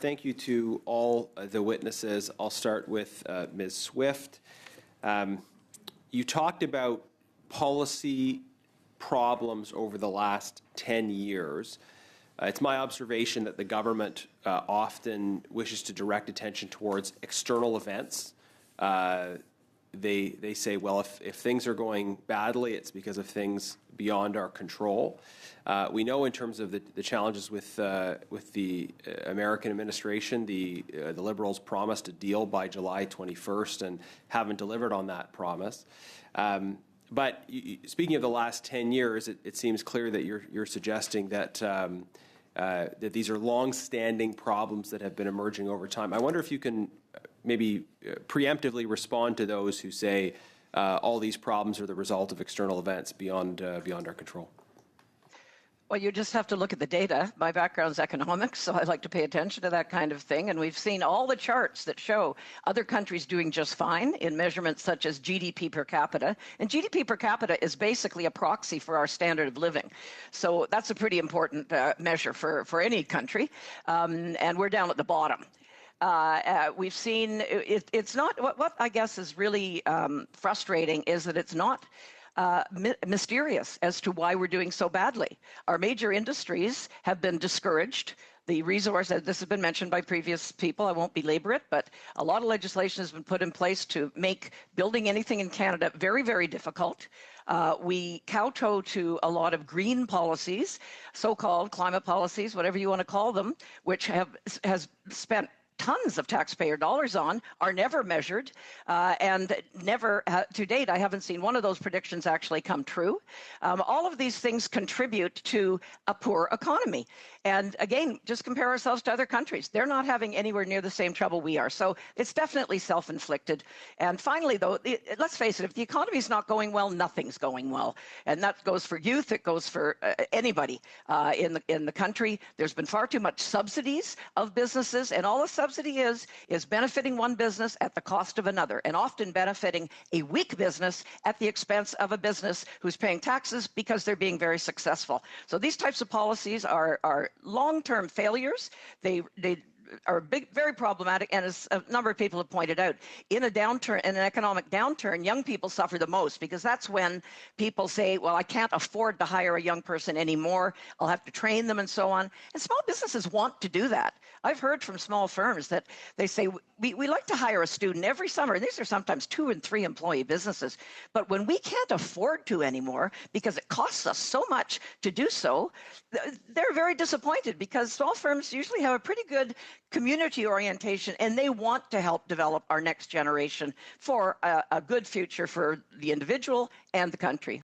Thank you to all the witnesses. I'll start with Ms. Swift. You talked about policy problems over the last 10 years. It's my observation that the government often wishes to direct attention towards external events. They say, well, if things are going badly, it's because of things beyond our control. We know in terms of the challenges with the American administration, the Liberals promised a deal by July 21st and haven't delivered on that promise. But speaking of the last 10 years, it seems clear that you're suggesting that that these are long-standing problems that have been emerging over time. I wonder if you can maybe preemptively respond to those who say all these problems are the result of external events beyond our control. Well, you just have to look at the data. My background's economics, so I like to pay attention to that kind of thing. And we've seen all the charts that show other countries doing just fine in measurements such as GDP per capita. And GDP per capita is basically a proxy for our standard of living. So that's a pretty important measure for any country. And we're down at the bottom. We've seen it's not what I guess is really frustrating is that it's not mysterious as to why we're doing so badly. Our major industries have been discouraged. The resource, this has been mentioned by previous people, I won't belabor it, but a lot of legislation has been put in place to make building anything in Canada very, very difficult. We kowtow to a lot of green policies, so-called climate policies, whatever you want to call them, which has spent tons of taxpayer dollars on, are never measured, and never, to date, I haven't seen one of those predictions actually come true. All of these things contribute to a poor economy. And again, just compare ourselves to other countries. They're not having anywhere near the same trouble we are. So it's definitely self-inflicted. And finally, though, let's face it, if the economy's not going well, nothing's going well. And that goes for youth, it goes for anybody in the country. There's been far too much subsidies of businesses, and all the subsidy is benefiting one business at the cost of another, and often benefiting a weak business at the expense of a business who's paying taxes because they're being very successful. So these types of policies are long-term failures. They are very problematic, and as a number of people have pointed out, in an economic downturn, young people suffer the most, because that's when people say, well, I can't afford to hire a young person anymore, I'll have to train them and so on. And small businesses want to do that. I've heard from small firms that they say, we like to hire a student every summer, and these are sometimes 2 and 3 employee businesses, but when we can't afford to anymore because it costs us so much to do so, they're very disappointed, because small firms usually have a pretty good community orientation, and they want to help develop our next generation for a good future for the individual and the country.